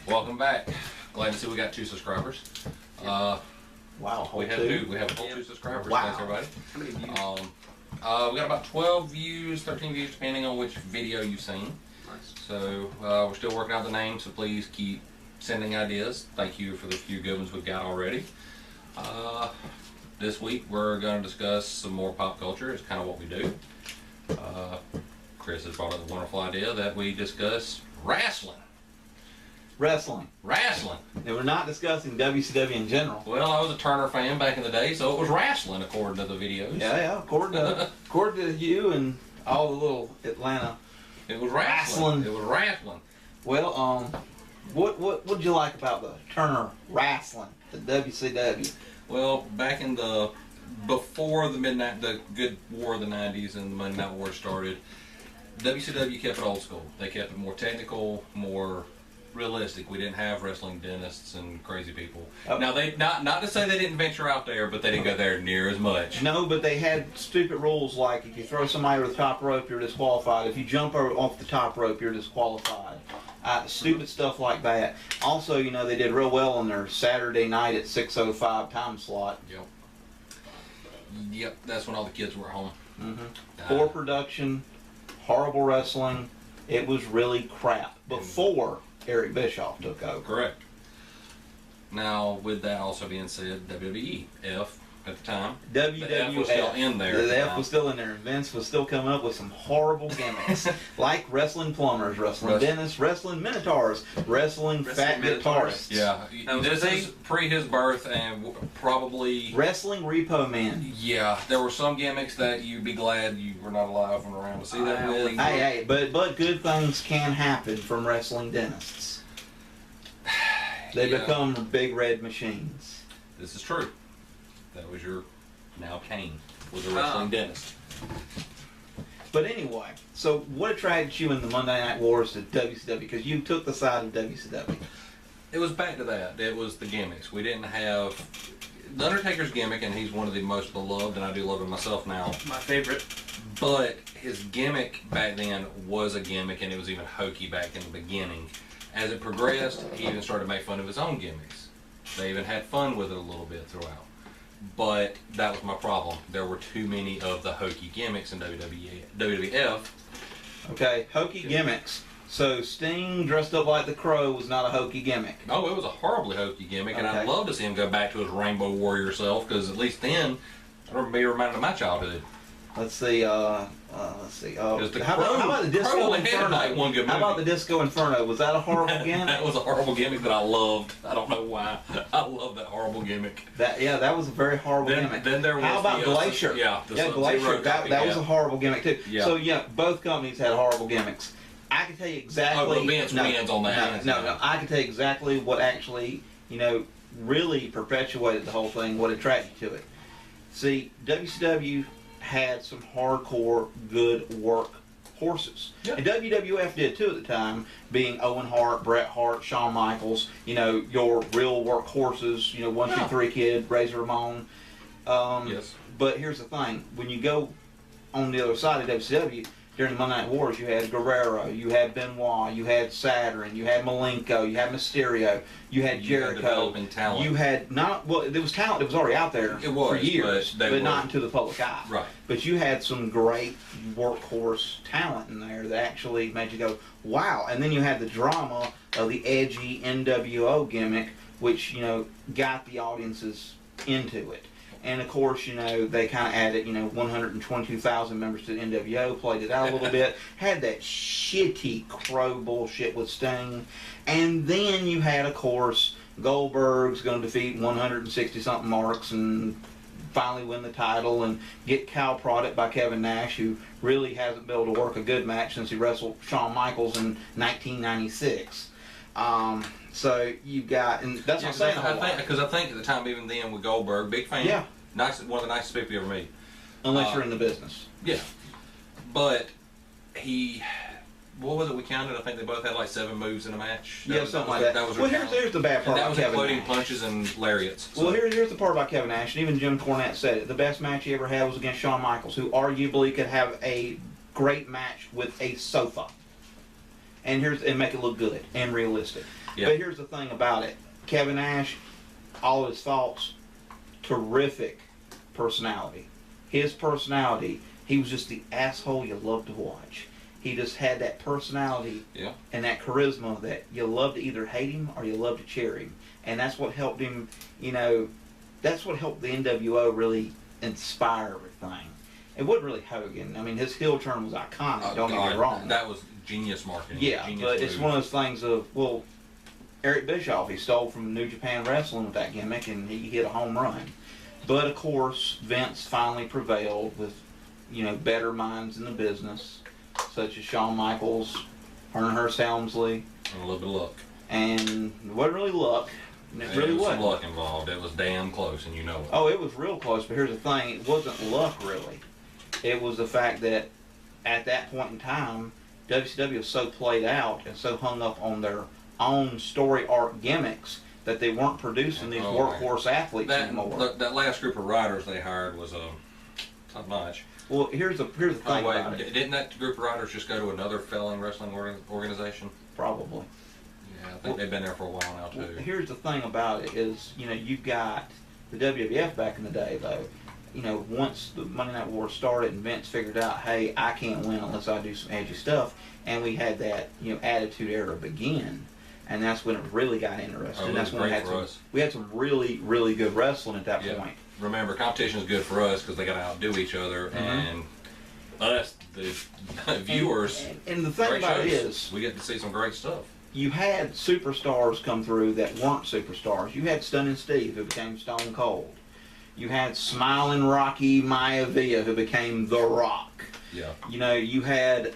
Welcome back. Glad to see we got 2 subscribers. Wow, we have a whole 2 subscribers. Wow. Thanks everybody. How many views? We got about 12 views, 13 views, depending on which video you've seen. Nice. So we're still working out the name, so please keep sending ideas. Thank you for the few good ones we've got already. This week we're going to discuss some more pop culture. It's kind of what we do. Chris has brought up the wonderful idea that we discuss wrestling. Wrestling. And we're not discussing WCW in general. Well, I was a Turner fan back in the day, so it was wrestling according to the videos. Yeah, according to you and all the little Atlanta. It was wrestling. It was wrestling. Well, what did you like about the Turner wrestling, the WCW? Well, back in before the good war of the 90s and the Monday Night War started, WCW kept it old school. They kept it more technical, more realistic. We didn't have wrestling dentists and crazy people. Oh. Now, they not to say they didn't venture out there, but they didn't go there near as much. No, but they had stupid rules like if you throw somebody over the top rope, you're disqualified. If you jump off the top rope, you're disqualified. Stupid stuff like that. Also, you know, they did real well on their Saturday night at 6:05 time slot. Yep, that's when all the kids were at home. Poor production, horrible wrestling. It was really crap before Eric Bischoff took over. Correct. Now, with that also being said, WWF at the time, WWF the F was still in there. The F was still in there, and Vince was still coming up with some horrible gimmicks, like wrestling plumbers, wrestling dentists, wrestling minotaurs, wrestling fat guitarists. Yeah, this is pre his birth and probably wrestling repo man. Yeah, there were some gimmicks that you'd be glad you were not alive and around to see that with. Hey, but good things can happen from wrestling dentists. They become big red machines. This is true. That was your now Kane was a wrestling dentist. But anyway, so what attracted you in the Monday Night Wars to WCW? Because you took the side of WCW. It was back to that. It was the gimmicks. We didn't have the Undertaker's gimmick, and he's one of the most beloved, and I do love him myself now. My favorite. But his gimmick back then was a gimmick, and it was even hokey back in the beginning. As it progressed, he even started to make fun of his own gimmicks. They even had fun with it a little bit throughout. But that was my problem. There were too many of the hokey gimmicks in WWF. Okay, hokey gimmicks. So Sting dressed up like the Crow was not a hokey gimmick. No, it was a horribly hokey gimmick, and I'd love to see him go back to his Rainbow Warrior self, because at least then, I'd be reminded of my childhood. Let's see. How about the Disco Inferno? How about the Disco Inferno? Was that a horrible gimmick? That was a horrible gimmick that I loved. I don't know why. I love that horrible gimmick. That was a very horrible gimmick. Then there was how about Glacier? Glacier. That was a horrible gimmick too. Yeah. So both companies had horrible gimmicks. I can tell you exactly. Oh, but Vince wins on that. No. I can tell you exactly what actually, really perpetuated the whole thing. What attracted you to it? See, WCW had some hardcore good work horses. Yep. And WWF did too at the time, being Owen Hart, Bret Hart, Shawn Michaels, your real work horses, 1, 2, 3 Kid, Razor Ramon. Yes. But here's the thing, when you go on the other side of WCW, during the Monday Night Wars, you had Guerrero, you had Benoit, you had Saturn, you had Malenko, you had Mysterio, you had Jericho. You had there was talent that was already out there for years, but not into the public eye. Right. But you had some great workhorse talent in there that actually made you go, wow. And then you had the drama of the edgy NWO gimmick, which, got the audiences into it. And of course, they kind of added, 122,000 members to the NWO, played it out a little bit, had that shitty Crow bullshit with Sting. And then you had, of course, Goldberg's going to defeat 160-something marks and finally win the title and get cow prodded by Kevin Nash, who really hasn't been able to work a good match since he wrestled Shawn Michaels in 1996. So you got, and that's what I'm saying. Because I think at the time, even then with Goldberg, big fan. Yeah. One of the nicest people you ever meet. Unless you're in the business. Yeah. But what was it we counted? I think they both had like 7 moves in a match. Something like that. Well, here's the bad part about Kevin Nash. That was including punches and lariats. So. Well, here's the part about Kevin Nash, and even Jim Cornette said it. The best match he ever had was against Shawn Michaels, who arguably could have a great match with a sofa. and make it look good and realistic. Yeah. But here's the thing about it: Kevin Nash, all his faults, terrific personality. His personality, he was just the asshole you love to watch. He just had that personality and that charisma that you love to either hate him or you love to cheer him. And that's what helped him, that's what helped the NWO really inspire everything. It wasn't really Hogan. I mean, his heel turn was iconic, don't get me wrong. That was genius marketing. Yeah, genius but move. it's one of those things of, well, Eric Bischoff, he stole from New Japan Wrestling with that gimmick, and he hit a home run. But, of course, Vince finally prevailed with, better minds in the business, such as Shawn Michaels, Hurst Helmsley. And a little bit of luck. And it wasn't really luck. It really was wasn't. some luck involved. It was damn close, and you know it. Oh, it was real close, but here's the thing. It wasn't luck, really. It was the fact that at that point in time, WCW was so played out and so hung up on their own story arc gimmicks that they weren't producing these workhorse athletes anymore. That last group of riders they hired was top notch. Well, here's the thing about it. Didn't that group of riders just go to another failing wrestling organization? Probably. Yeah, I think they've been there for a while now, too. Well, here's the thing about it is, you've got the WWF back in the day, though. Once the Monday Night War started and Vince figured out, hey, I can't win unless I do some edgy stuff, and we had that, Attitude Era begin, and that's when it really got interesting. Oh, that's when we had some really, really good wrestling at that point. Remember, competition is good for us because they got to outdo each other, and us, the viewers. And the thing about it is, we get to see some great stuff. You had superstars come through that weren't superstars. You had Stunning Steve, who became Stone Cold. You had Smiling Rocky Maivia, who became The Rock. Yeah. You had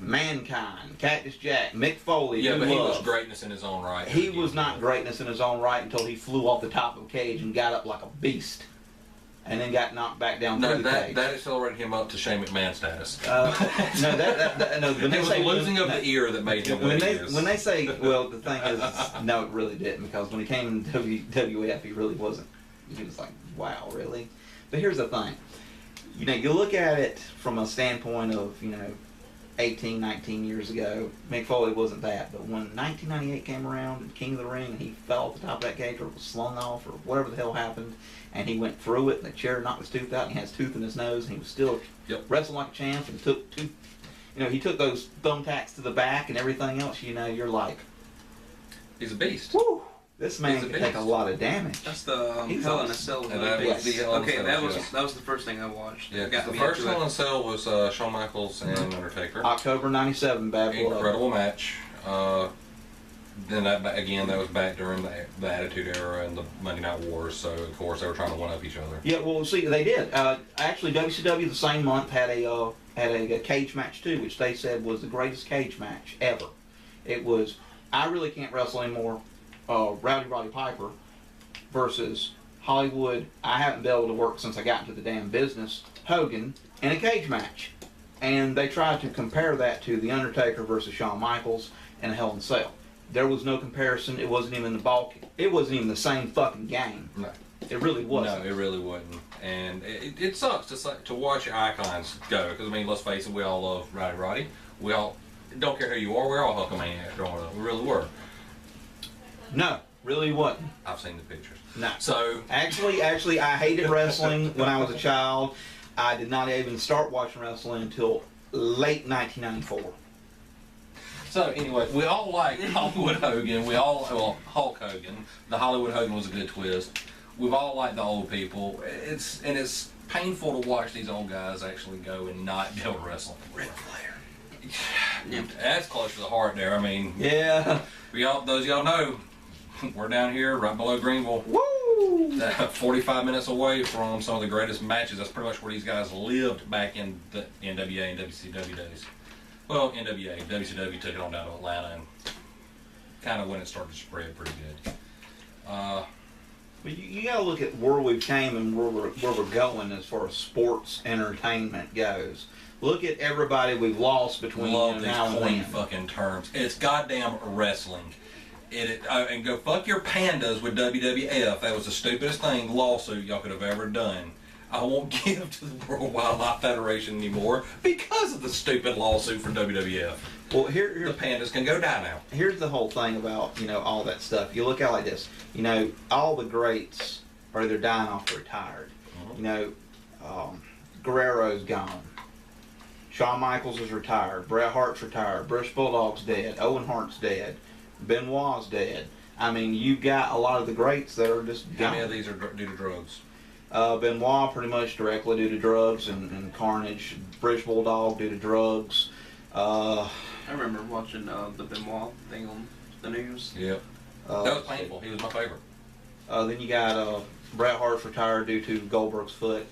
Mankind, Cactus Jack, Mick Foley. Yeah, but he was greatness in his own right. He was not greatness in his own right until he flew off the top of a cage and got up like a beast. And then got knocked back down through the cage. That accelerated him up to Shane McMahon status. No, it was the losing of the ear that made him what he is. When they say, well, the thing is, no, it really didn't, because when he came in WWF, he really wasn't. He was like, wow, really? But here's the thing. You look at it from a standpoint of, 18, 19 years ago, Mick Foley wasn't that. But when 1998 came around and King of the Ring, and he fell off the top of that cage, or was slung off, or whatever the hell happened, and he went through it, and the chair knocked his tooth out, and he has tooth in his nose, and he was still wrestling like a champ, and took he took those thumbtacks to the back and everything else. You're like, he's a beast. Woo! This man can take a lot of damage. That's the Hell in a Cell. Okay, that was the first thing I watched. Yeah, the first Hell in a Cell was Shawn Michaels and Undertaker. October '97, Bad Blood. Incredible match. Then that was back during the Attitude Era and the Monday Night Wars. So of course they were trying to one up each other. Yeah, well, see, they did. Actually, WCW the same month had a cage match too, which they said was the greatest cage match ever. It was I Really Can't Wrestle Anymore. Rowdy Roddy Piper versus Hollywood. I haven't been able to work since I got into the damn business. Hogan in a cage match, and they tried to compare that to the Undertaker versus Shawn Michaels in a Hell in a Cell. There was no comparison. It wasn't even the ball. It wasn't even the same fucking game. No, it really wasn't. No, it really wasn't. And it sucks to watch your icons go. Because I mean, let's face it, we all love Roddy. We all don't care who you are. We're all Hulkamaniacs growing up. We really were. No, really wasn't. I've seen the pictures. No. So actually, I hated wrestling when I was a child. I did not even start watching wrestling until late 1994. So anyway, we all like Hollywood Hogan. Hulk Hogan. The Hollywood Hogan was a good twist. We've all liked the old people. It's painful to watch these old guys actually go and not be able to wrestle. Ric Flair. Yeah, that's close to the heart there. I mean, yeah. Those of y'all know, we're down here right below Greenville. Woo! 45 minutes away from some of the greatest matches. That's pretty much where these guys lived back in the NWA and WCW days. Well, NWA, WCW took it on down to Atlanta, and kind of when it started to spread pretty good. But you got to look at where we've came and where we're going as far as sports entertainment goes. Look at everybody we've lost between now and then. Fucking terms. It's goddamn wrestling. And go fuck your pandas with WWF. That was the stupidest lawsuit y'all could have ever done. I won't give to the World Wildlife Federation anymore because of the stupid lawsuit for WWF. Well, the here's pandas can go die now. here's the whole thing about all that stuff. You look at it like this. All the greats are either dying off or retired. Guerrero's gone. Shawn Michaels is retired. Bret Hart's retired. British Bulldog's dead. Owen Hart's dead. Benoit's dead. I mean, you've got a lot of the greats that are just How gone. many of these are due to drugs? Benoit pretty much directly due to drugs and carnage. British Bulldog due to drugs. I remember watching the Benoit thing on the news. Yep. That was painful. He was my favorite. Then you got Bret Hart's retired due to Goldberg's foot.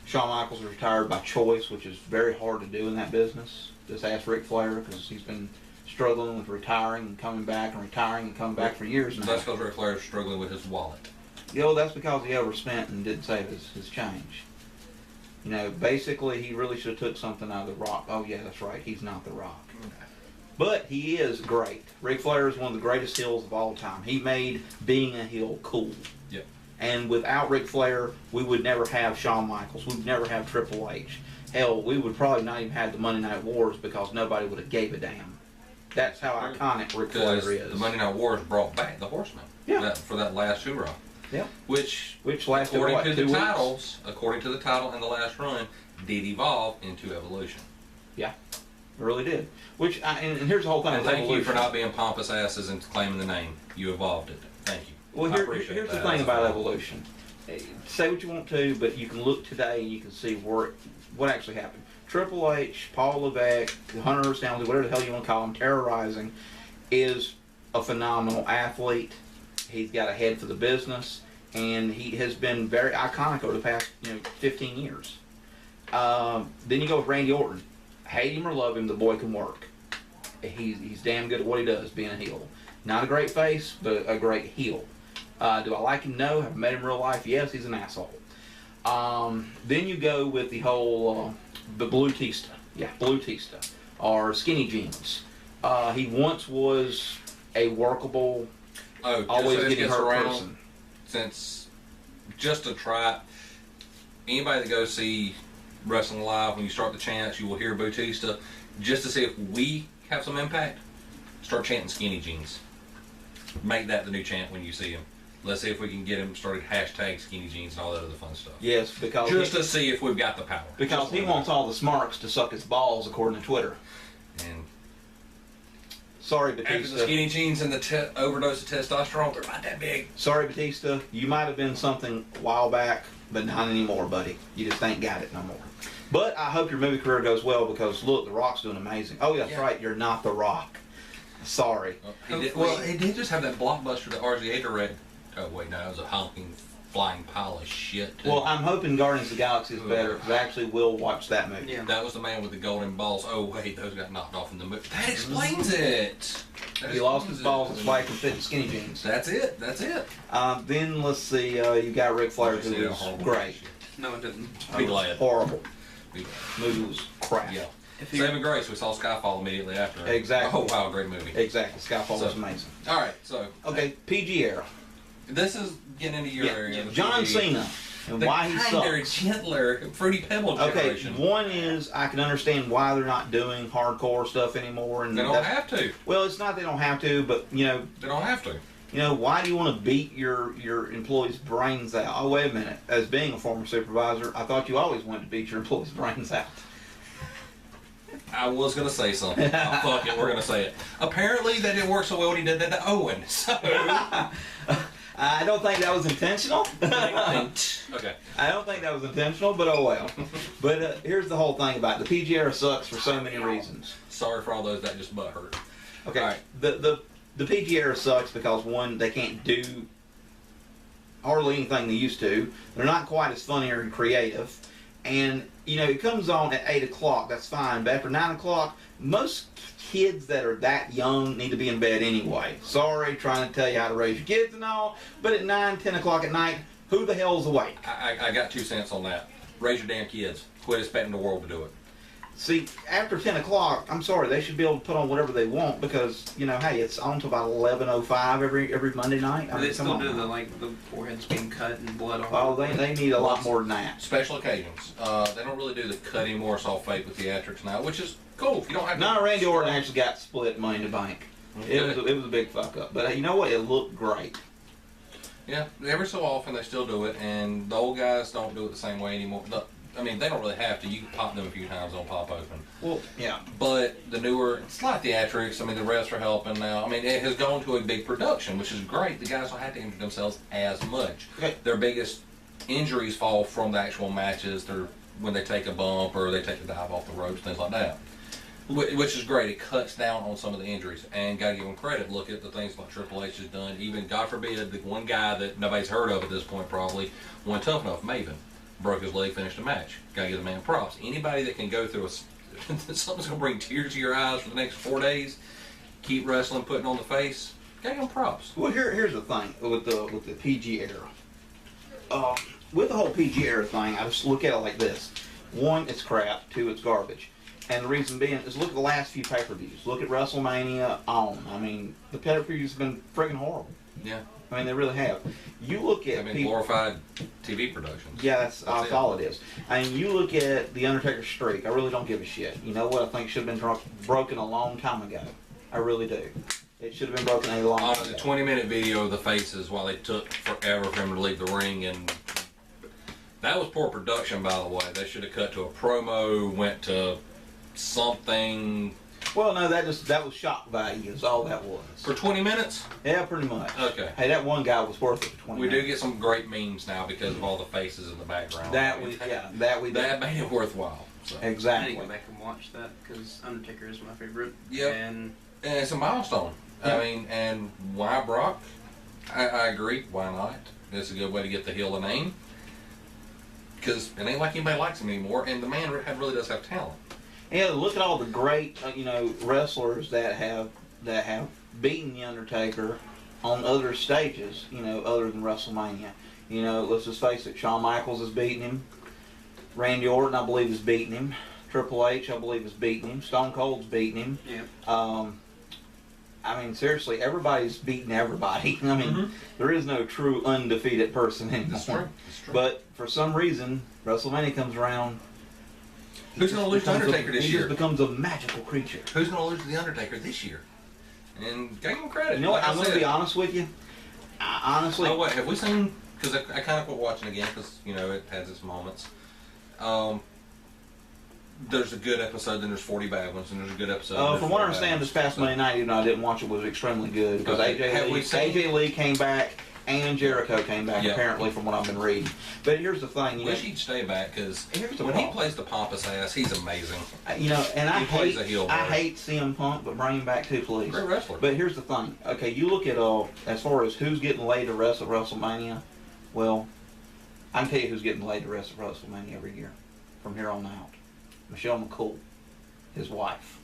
Shawn Michaels is retired by choice, which is very hard to do in that business. Just ask Ric Flair, because he's been struggling with retiring and coming back and retiring and coming back for years now. That's because Ric Flair is struggling with his wallet. That's because he overspent and didn't save his change. Basically, he really should have took something out of The Rock. Oh, yeah, that's right. He's not The Rock. But he is great. Ric Flair is one of the greatest heels of all time. He made being a heel cool. Yep. And without Ric Flair, we would never have Shawn Michaels. We would never have Triple H. Hell, we would probably not even have the Monday Night Wars because nobody would have gave a damn. That's how iconic Ric Flair is. The Monday Night Wars brought back the Horsemen. Yeah. For that last hoorah. Yeah. Which lasted, according to 2 the weeks? titles, according to the title in the last run, did evolve into Evolution. Yeah. It really did. And here's the whole thing And with thank you for Evolution. not being pompous asses and claiming the name. You evolved it. Thank you. Well, I appreciate here's the that. thing That's about fine. Evolution. Say what you want to, but you can look today and you can see what actually happened. Triple H, Paul Levesque, Hunter Stanley, whatever the hell you want to call him, terrorizing, is a phenomenal athlete. He's got a head for the business, and he has been very iconic over the past 15 years. Then you go with Randy Orton. Hate him or love him, the boy can work. He's damn good at what he does, being a heel. Not a great face, but a great heel. Do I like him? No. Have I met him in real life? Yes, he's an asshole. Then you go with the whole the Blue Tista. Yeah, Blue Tista. Or Skinny Jeans. He once was a workable, always getting hurt person. Since, just to try it, anybody that goes see Wrestling Live, when you start the chants, you will hear Bautista. Just to see if we have some impact, start chanting Skinny Jeans. Make that the new chant when you see him. Let's see if we can get him started hashtag Skinny Jeans and all that other fun stuff. Yes, because just to see if we've got the power. Because he wants all the smarks to suck his balls, according to Twitter. And sorry, after Batista. the Skinny Jeans and the overdose of testosterone, they're not that big. Sorry, Batista. You might have been something a while back, but not anymore, buddy. You just ain't got it no more. But I hope your movie career goes well because, look, The Rock's doing amazing. Oh, yeah, that's right. You're not The Rock. Sorry. He did just have that blockbuster that RZA directed. Oh, wait, no, it was a honking flying pile of shit, too. Well, I'm hoping Guardians of the Galaxy is better because I actually will watch that movie. Yeah. That was the man with the golden balls. Oh, wait, those got knocked off in the movie. That explains it. He lost his balls and spiked and fit in skinny jeans. That's it. That's it. Then, let's see, you got Ric Flair, who is great. No, it didn't. Be glad. Horrible. Be glad. Movie was crap. Yeah. Saving Grace, we saw Skyfall immediately after. Exactly. Oh, wow, great movie. Exactly. Skyfall was amazing. All right, so. Okay, PG era. This is getting into your area. John Cena and why he kinder, sucks. gentler, Fruity Pebble generation. Okay, one is I can understand why they're not doing hardcore stuff anymore. And they don't have to. Well, it's not they don't have to, but they don't have to. Why do you want to beat your employees' brains out? Oh, wait a minute. As being a former supervisor, I thought you always wanted to beat your employees' brains out. I was going to say something. Fuck it, we're going to say it. Apparently, that didn't work so well when he did that to Owen. So. I don't think that was intentional. Okay. I don't think that was intentional, but oh well. But here's the whole thing about it. The PG era sucks for so many reasons. Sorry for all those that just butt hurt. Okay. All right. The PG era sucks because, one, they can't do hardly anything they used to. They're not quite as funny or creative. And, it comes on at 8 o'clock. That's fine. But after 9 o'clock, most kids that are that young need to be in bed anyway. Sorry, trying to tell you how to raise your kids and all. But at 9, 10 o'clock at night, who the hell's awake? I got 2 cents on that. Raise your damn kids. Quit expecting the world to do it. See, after 10 o'clock, I'm sorry, they should be able to put on whatever they want because, hey, it's on to about 11:05 every Monday night. They still do the foreheads being cut and blood all Oh, they need a lot more than that. Special occasions. They don't really do the cut anymore. It's all fake with theatrics now, which is Cool. You don't have to. No, Randy Orton actually got split Money in the Bank. Okay. It was a big fuck up. But you know what? It looked great. Yeah, every so often they still do it, and the old guys don't do it the same way anymore. I mean, they don't really have to. You can pop them a few times, they'll pop open. Well, yeah. But the newer, it's like theatrics. I mean, the refs are helping now. I mean, it has gone to a big production, which is great. The guys don't have to injure themselves as much. Okay. Their biggest injuries fall from the actual matches. They're when they take a bump or they take a dive off the ropes, things like that. Which is great. It cuts down on some of the injuries. And gotta give them credit. Look at the things like Triple H has done. Even, God forbid, the one guy that nobody's heard of at this point probably, one tough enough, Maven, broke his leg, finished a match. Gotta give the man props. Anybody that can go through something's gonna bring tears to your eyes for the next 4 days, keep wrestling, putting on the face, gotta give them props. Well, here's the thing with the PG era. With the whole PG era thing, I just look at it like this: one, it's crap; two, it's garbage. And the reason being is look at the last few pay-per-views. Look at WrestleMania on. I mean, the pay-per-views have been friggin' horrible. Yeah. I mean, they really have. You look at glorified TV productions. Yeah, that's all it is. I mean, you look at the Undertaker streak. I really don't give a shit. You know what? I think should have been broken a long time ago. I really do. It should have been broken a long time ago. The 20-minute video of the faces while they took forever for him to leave the ring, and that was poor production, by the way. They should have cut to a promo, went to something. Well, no, that was shock value is all that was. For 20 minutes? Yeah, pretty much. Okay. Hey, that one guy was worth it for 20 minutes. We do get some great memes now because of all the faces in the background. That made it worthwhile. So. Exactly. I need to go back and watch that because Undertaker is my favorite. Yep. And it's a milestone. Yep. I mean, and why Brock? I agree. Why not? It's a good way to get the heel a name. Because it ain't like anybody likes him anymore, and the man really does have talent. Yeah, look at all the great, wrestlers that have beaten the Undertaker on other stages, other than WrestleMania. Let's just face it, Shawn Michaels has beaten him. Randy Orton, I believe, has beaten him. Triple H, I believe, has beaten him. Stone Cold's beaten him. Yeah. I mean, seriously, everybody's beaten everybody. I mean, there is no true undefeated person anymore. That's true. But for some reason, WrestleMania comes around. Who's going to lose to Undertaker this year? He just becomes a magical creature. Who's going to lose to the Undertaker this year? And give him credit. You know what? I'm going to be honest with you. Honestly. Oh, wait. Have we seen... Because I kind of quit watching again because, it has its moments. There's a good episode, then there's 40 bad ones, and there's a good episode. From what I understand, this past Monday night, even though I didn't watch it, was extremely good. Because AJ Lee came back, and Jericho came back, apparently, from what I've been reading. But here's the thing. Wish he'd stay back, because when he plays the pompous ass, he's amazing. And I plays a heel. I hate CM Punk, but bring him back too, please. Great wrestler. But here's the thing. Okay, you look at, as far as who's getting laid to wrestle at WrestleMania, well, I can tell you who's getting laid to wrestle at WrestleMania every year, from here on out. Michelle McCool, his wife.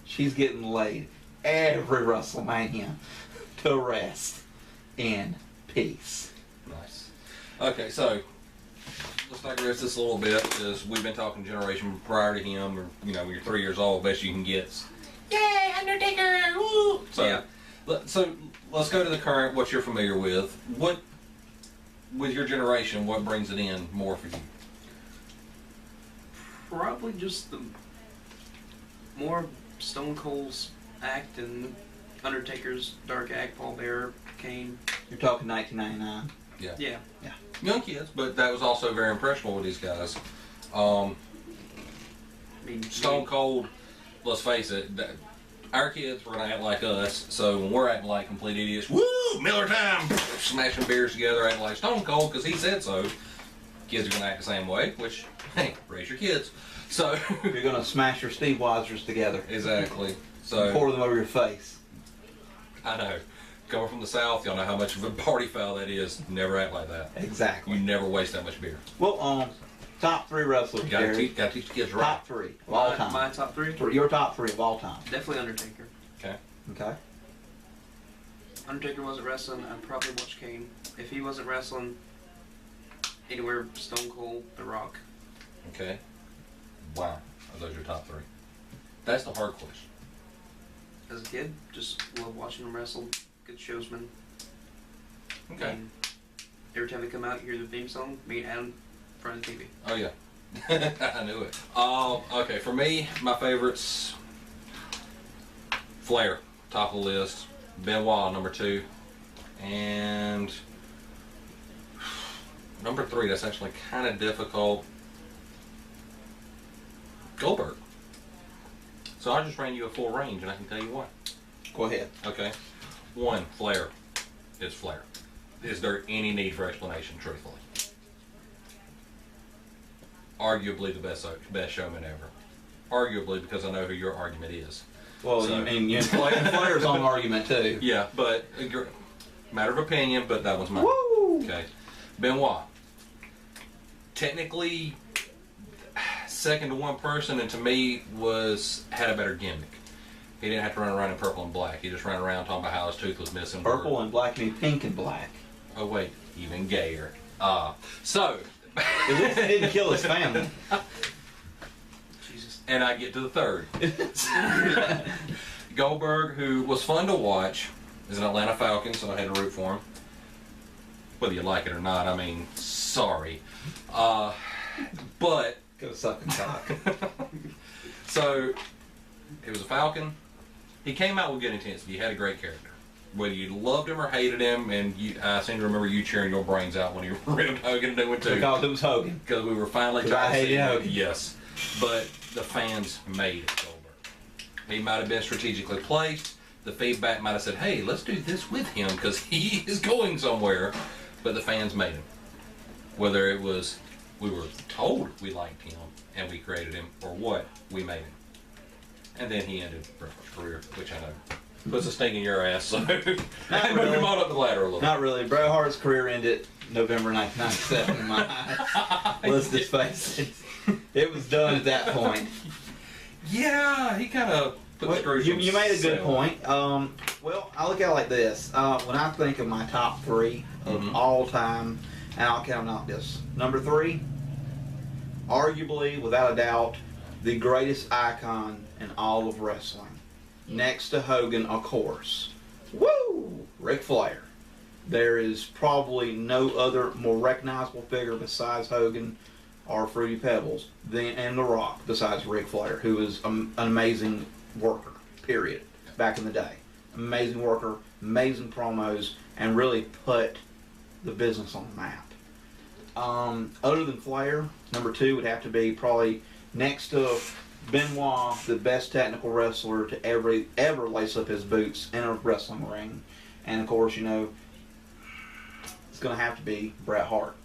She's getting laid every WrestleMania to rest in peace. Nice. Okay, so let's digress this a little bit because we've been talking generation prior to him, or when you're 3 years old, best you can get. Yay, Undertaker! Woo! So, yeah. So let's go to the current. What you're familiar with? With your generation, what brings it in more for you? Probably just the more Stone Cold's act and Undertaker's dark act, Paul Bearer, Kane. You're talking 1999. Yeah. Young kids, but that was also very impressionable with these guys. Stone Cold, let's face it, our kids were going to act like us, so when we're acting like complete idiots, woo, Miller time, smashing beers together, acting like Stone Cold because he said so, kids are going to act the same way, which, hey, raise your kids. So you're going to smash your Steve Weisers together. Exactly. So pour them over your face. I know. Coming from the South, y'all know how much of a party foul that is. Never act like that. Exactly. You never waste that much beer. Well, top 3 wrestlers, gotta teach the kids right. Top 3 of all time. My top 3? Your top 3 of all time. Definitely Undertaker. Okay. Undertaker wasn't wrestling, I'd probably watch Kane. If he wasn't wrestling, anywhere Stone Cold, The Rock. Okay. Wow. Are those your top 3? That's the hard question. As a kid, just love watching him wrestle. Good showsman. Okay. And every time they come out, you hear the theme song, me and Adam in front of the TV. Oh, yeah. I knew it. Okay, for me, my favorites, Flair, top of the list. Benoit, number 2. And number 3, that's actually kind of difficult. Goldberg. So I just ran you a full range, and I can tell you what. Go ahead. Okay. 1, Flair. It's Flair. Is there any need for explanation, truthfully? Arguably the best showman ever. Arguably, because I know who your argument is. Well, So- Flair's on argument too. Yeah, but matter of opinion, but that was mine. Woo! Okay. Benoit. Technically, second to one person, and to me had a better gimmick. He didn't have to run around in purple and black. He just ran around talking about how his tooth was missing. Purple and black mean pink and black. Oh wait, even gayer. So. At least he didn't kill his family. Jesus. And I get to the third. Goldberg, who was fun to watch, is an Atlanta Falcon, so I had to root for him. Whether you like it or not, I mean, sorry. But Go suck a cock. so he was a Falcon. He came out with good intensity. He had a great character. Whether you loved him or hated him, and I seem to remember you cheering your brains out when he ripped Hogan a new one too. Because it was Hogan. Because we were finally Because I trying to see hated him. Hogan. Yes. But the fans made Goldberg. He might have been strategically placed. The feedback might have said, hey, let's do this with him because he is going somewhere. But the fans made him. Whether it was we were told we liked him and we created him, or what, we made him. And then he ended Bret Hart's career, which I know puts a stink in your ass, so I moved him on up the ladder a little. Not really. Bret Hart's career ended November 1997 in my eyes. Let's just face it. It was done at that point. Yeah, he kind of put the screws You made a good himself. point. Well, I look at it like this. When I think of my top 3 of all time, and I'll count out this. Number 3, arguably, without a doubt, the greatest icon in all of wrestling. Next to Hogan, of course. Woo! Ric Flair. There is probably no other more recognizable figure besides Hogan or Fruity Pebbles and The Rock besides Ric Flair, who was an amazing worker, period, back in the day. Amazing worker, amazing promos, and really put the business on the map. Other than Flair, number 2 would have to be probably next to Benoit, the best technical wrestler to ever lace up his boots in a wrestling ring. And of course, you know, it's going to have to be Bret Hart.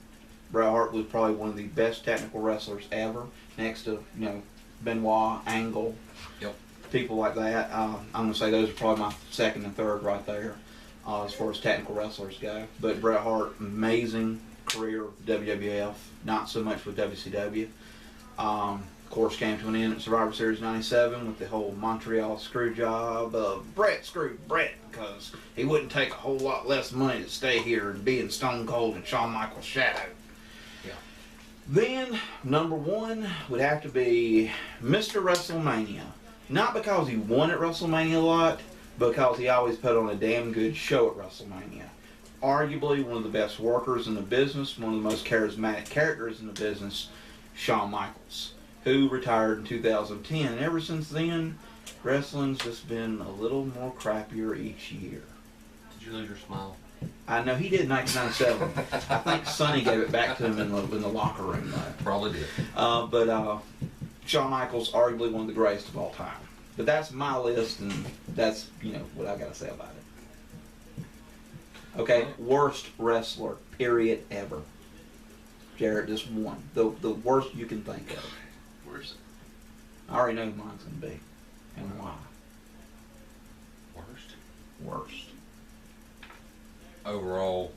Bret Hart was probably one of the best technical wrestlers ever, next to, you know, Benoit, Angle, people like that. I'm going to say those are probably my second and third right there as far as technical wrestlers go. But Bret Hart, amazing career with WWF, not so much with WCW. Of course, came to an end at Survivor Series 97 with the whole Montreal screw job. Bret screwed Bret because he wouldn't take a whole lot less money to stay here and be in Stone Cold and Shawn Michaels' shadow. Yeah. Then, number 1 would have to be Mr. WrestleMania. Not because he won at WrestleMania a lot, but because he always put on a damn good show at WrestleMania. Arguably one of the best workers in the business, one of the most charismatic characters in the business, Shawn Michaels, who retired in 2010. And ever since then, wrestling's just been a little more crappier each year. Did you lose your smile? I know he did in 1997. I think Sonny gave it back to him in the locker room, though. Probably did. But Shawn Michaels, arguably one of the greatest of all time. But that's my list, and that's, you know, what I got to say about it. Okay, worst wrestler, period, ever. Jarrett, just one. The worst you can think of. Worst. I already know who mine's going to be. And why. Worst? Worst. Overall,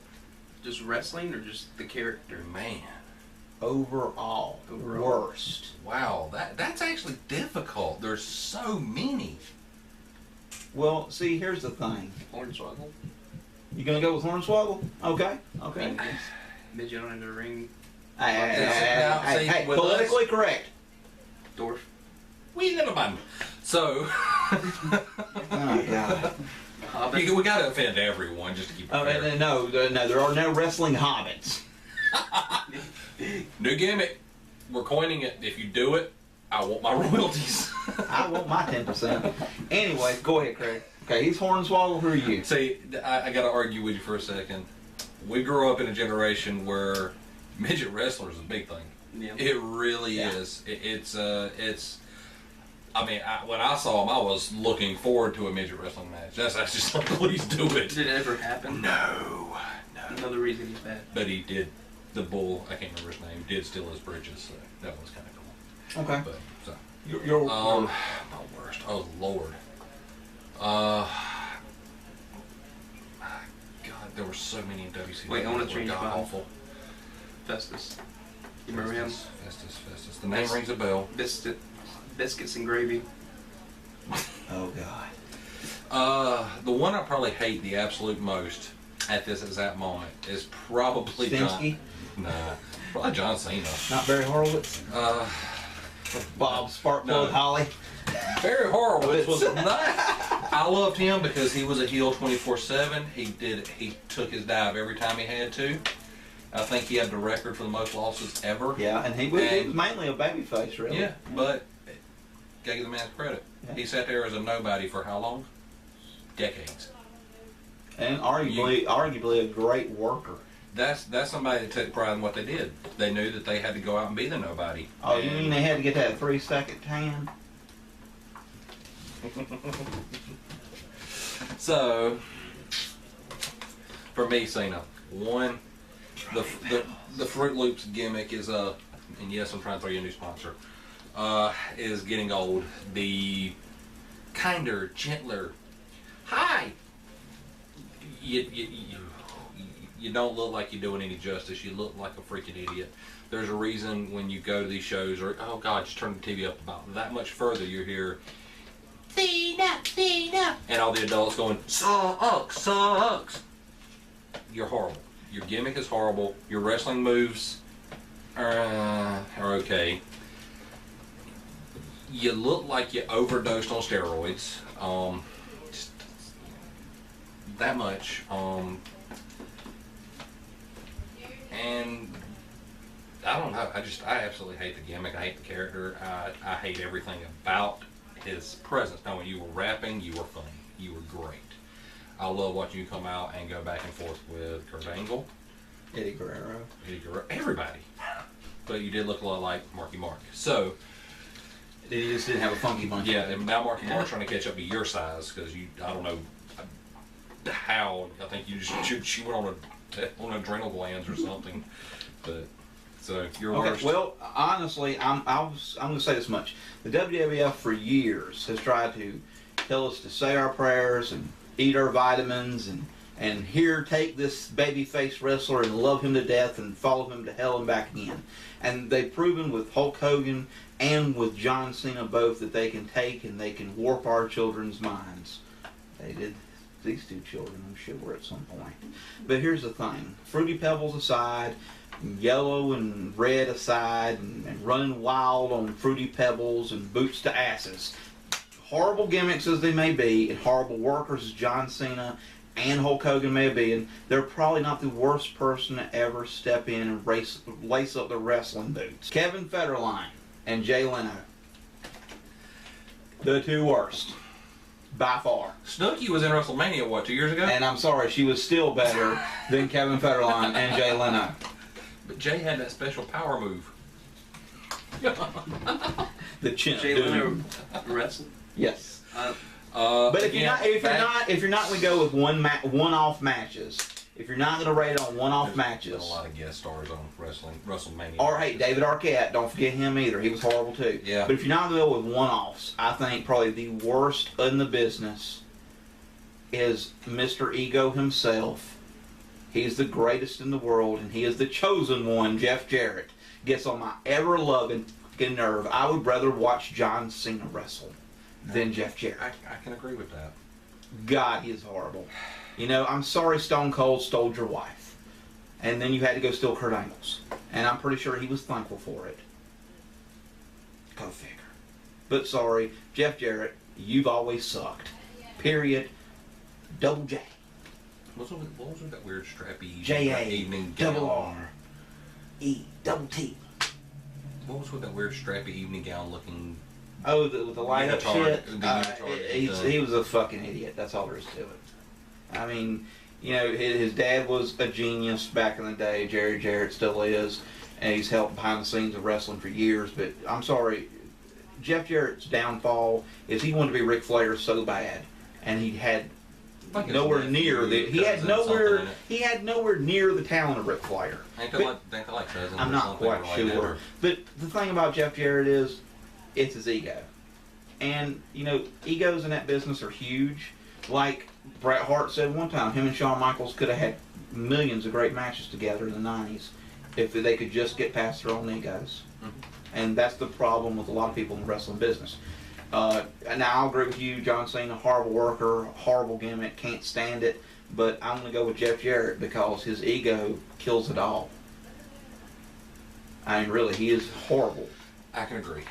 Just wrestling or just the character? man. Overall. Worst. Wow, that's actually difficult. There's so many. Well, see, here's the thing. Hornswoggle. You going to go with Hornswoggle? Okay. Okay. Midget in the ring. Hey, with politically correct. Dwarf. We never mind. So, Oh, God. Hobbit. we gotta offend everyone just to keep it Oh, fair. no, there are no wrestling hobbits. New gimmick. We're coining it. If you do it, I want my royalties. I want my 10%. Anyway, go ahead, Craig. Okay, he's Hornswoggle. Who are you? See, I got to argue with you for a second. We grew up in a generation where midget wrestling is a big thing. Yeah. It really is. It's. I mean, when I saw him, I was looking forward to a midget wrestling match. That's just like, please do it. Did it ever happen? No. Another reason he's bad. But he did. The bull, I can't remember his name, did steal his bridges, so that was kind of cool. Okay. But so. You're my worst. Oh Lord. God, there were so many in WCW. Wait, I want to change God mine. awful. Festus. You remember him? Festus. The name rings a bell. Biscuits and gravy. Oh God. The one I probably hate the absolute most at this exact moment is probably Stinsky? Probably John Cena. Not Barry Horowitz? Bob Sparkplug Holly? Barry Horowitz was not. I loved him because he was a heel 24/7. He took his dive every time he had to. I think he had the record for the most losses ever. Yeah, and he was mainly a babyface, really. Yeah, but gotta give the man credit. Yeah. He sat there as a nobody for how long? Decades. And arguably a great worker. That's somebody that took pride in what they did. They knew that they had to go out and be the nobody. Oh, you mean they had to get that 3-second tan? So, for me, Cena, one, the Fruit Loops gimmick is and yes, I'm trying to throw you a new sponsor, is getting old. The kinder, gentler, hi. You don't look like you're doing any justice. You look like a freaking idiot. There's a reason when you go to these shows, or oh God, just turn the TV up about that much further, you hear Cena, and all the adults going sucks. You're horrible. Your gimmick is horrible. Your wrestling moves are okay. You look like you overdosed on steroids. Just that much. And I don't know. I absolutely hate the gimmick. I hate the character. I hate everything about his presence. Now, when you were rapping, you were funny. You were great. I love watching you come out and go back and forth with Kurt Angle, Eddie Guerrero, everybody. But you did look a lot like Marky Mark. So he just didn't have a funky bunch. Yeah, and now Marky Mark's trying to catch up to your size because I don't know how. I think she went on adrenal glands or something. But so you're worst. Well, honestly, I'm going to say this much: the WWF for years has tried to tell us to say our prayers and eat our vitamins and here take this babyface wrestler and love him to death and follow him to hell and back again. And they've proven with Hulk Hogan and with John Cena both that they can take and they can warp our children's minds. They did these two children, I'm sure, at some point. But here's the thing: Fruity Pebbles aside, yellow and red aside, and running wild on Fruity Pebbles and boots to asses. Horrible gimmicks as they may be, and horrible workers as John Cena and Hulk Hogan may be, and they're probably not the worst person to ever step in and lace up the wrestling boots. Kevin Federline and Jay Leno. The two worst. By far. Snooki was in WrestleMania, 2 years ago? And I'm sorry, she was still better than Kevin Federline and Jay Leno. But Jay had that special power move. The chin. Jay Leno wrestling? Yes. But if you're not going to go with one-off matches, if you're not going to rate it on one-off matches, been a lot of guest stars on WrestleMania. Or hey, David Arquette, don't forget him either. He was horrible too. Yeah. But if you're not going to go with one-offs, I think probably the worst in the business is Mr. Ego himself. He's the greatest in the world, and he is the chosen one. Jeff Jarrett gets on my ever-loving nerve. I would rather watch John Cena wrestle than Jeff Jarrett. I can agree with that. God, he is horrible. You know, I'm sorry Stone Cold stole your wife. And then you had to go steal Kurt Angle's. And I'm pretty sure he was thankful for it. Go figure. But sorry, Jeff Jarrett, you've always sucked. Period. Double J. What was that weird strappy J-A, evening double gown? R, E, double T. What was with that weird strappy evening gown looking? Oh, with the light up shit. Unitard. He was a fucking idiot. That's all there is to it. I mean, you know, his dad was a genius back in the day. Jerry Jarrett still is, and he's helped behind the scenes of wrestling for years. But I'm sorry, Jeff Jarrett's downfall is he wanted to be Ric Flair so bad, and he had nowhere near he had nowhere near the talent of Ric Flair. Ain't that like cousin? I'm not quite sure. But the thing about Jeff Jarrett is, it's his ego, and you know, egos in that business are huge. Like Bret Hart said one time, him and Shawn Michaels could have had millions of great matches together in the '90s if they could just get past their own egos. Mm-hmm. And that's the problem with a lot of people in the wrestling business. And I'll agree with you, John Cena, horrible worker, horrible gimmick, can't stand it. But I'm going to go with Jeff Jarrett because his ego kills it all. I mean, really, he is horrible. I can agree.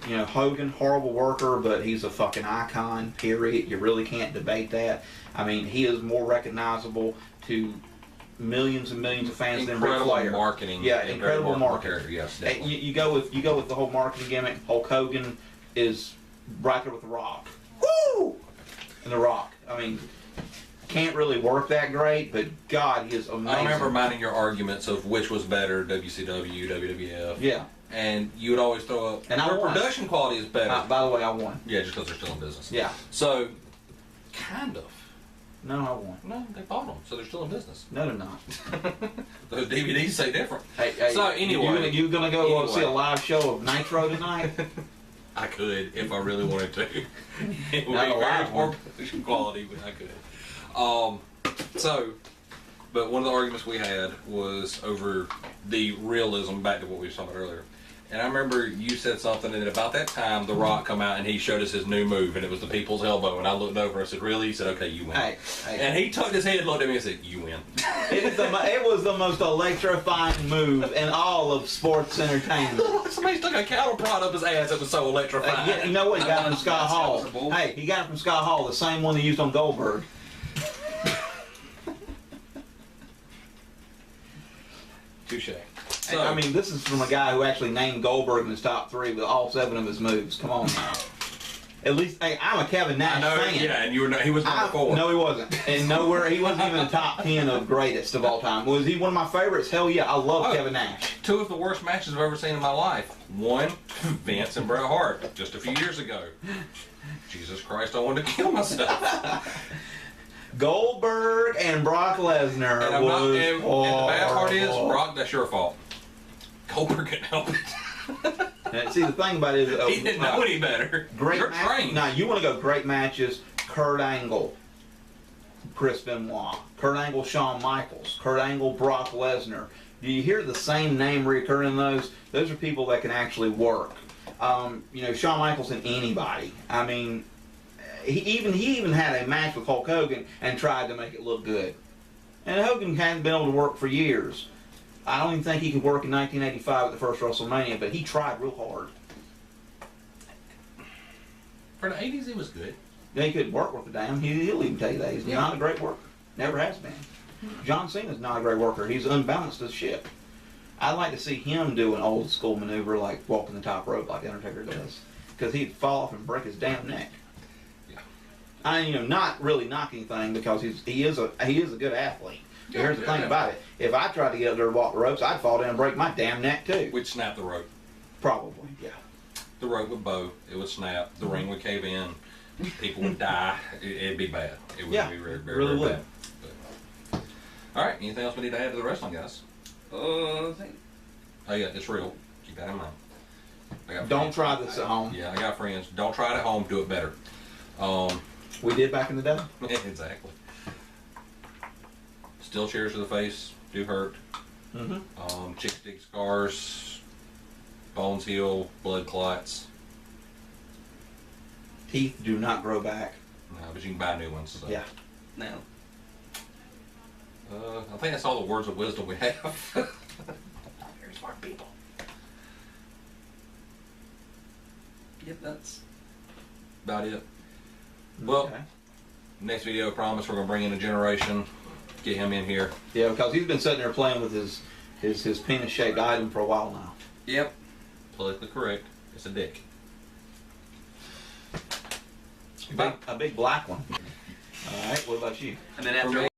You know, Hogan, horrible worker, but he's a fucking icon, period. You really can't debate that. I mean, he is more recognizable to millions and millions of fans than Ric Flair. Marketing. Yeah, incredible marketing. Yes, you go with the whole marketing gimmick. Hulk Hogan is right there with The Rock. Woo! And The Rock. I mean, can't really work that great, but God, he is amazing. I remember minding your arguments of which was better, WCW, WWF. Yeah. And you would always throw up, and their production quality is better. By the way, I won. Yeah, just because they're still in business. Yeah. So, kind of. No, I won. No, they bought them, so they're still in business. No, they're not. Those DVDs say different. Hey, so anyway, you gonna go see a live show of Nitro tonight? I could if I really wanted to. It would Not be a very live poor one. production quality, but I could. But one of the arguments we had was over the realism. Back to what we were talking about earlier. And I remember you said something, and about that time, The Rock come out and he showed us his new move, and it was the people's elbow. And I looked over, and I said, "Really?" He said, "Okay, you win." Hey. And he tucked his head, looked at me, and said, "You win." It was the most electrifying move in all of sports entertainment. Somebody stuck a cattle prod up his ass. It was so electrifying. You know what? He got it from Scott Hall. Hey, he got it from Scott Hall, the same one they used on Goldberg. Touche. So, I mean, this is from a guy who actually named Goldberg in his top 3 with all 7 of his moves. Come on now. At least, hey, I'm a Kevin Nash fan. Yeah, and he was number 4. No, he wasn't. And nowhere, he wasn't even in the top 10 of greatest of all time. Was he one of my favorites? Hell yeah, I love Kevin Nash. 2 of the worst matches I've ever seen in my life. One, Vince and Bret Hart, just a few years ago. Jesus Christ, I wanted to kill myself. Goldberg and Brock Lesnar and the bad part is, Brock, that's your fault. Goldberg couldn't help it. And see, the thing about it is... he didn't know any better. Great matches. Now, you want to go great matches, Kurt Angle, Chris Benoit, Kurt Angle, Shawn Michaels, Kurt Angle, Brock Lesnar. Do you hear the same name recur in those? Those are people that can actually work. You know, Shawn Michaels and anybody. I mean... He even had a match with Hulk Hogan and tried to make it look good. And Hogan hadn't been able to work for years. I don't even think he could work in 1985 at the first WrestleMania, but he tried real hard. For the 80s, he was good. He couldn't work with the damn. He'll even tell you that. He's not a great worker. Never has been. John Cena's not a great worker. He's unbalanced as shit. I'd like to see him do an old school maneuver like walking the top rope like Undertaker does. Because he'd fall off and break his damn neck. Not really knock anything because he is a good athlete. But here's the thing about it: if I tried to get up there and walk the ropes, I'd fall down and break my damn neck too. We'd snap the rope. Probably, yeah. The rope would bow. It would snap. The ring would cave in. People would die. It'd be bad. It would be very, very, really very bad. But, all right. Anything else we need to add to the wrestling, guys? I think. Oh yeah, it's real. Keep that in mind. Don't try this at home. Yeah, I got friends. Don't try it at home. Do it better. We did back in the day. Exactly. Still chairs to the face do hurt. Mm-hmm. Chick stick scars, bones heal, blood clots. Teeth do not grow back. No, but you can buy new ones. So. Yeah. Now. I think that's all the words of wisdom we have. Very smart people. Yep, that's about it. Well, next video, I promise we're going to bring in a generation, get him in here. Yeah, because he's been sitting there playing with his penis-shaped item for a while now. Yep. politically correct. It's a dick. A big black one. All right. What about you? And then For after me,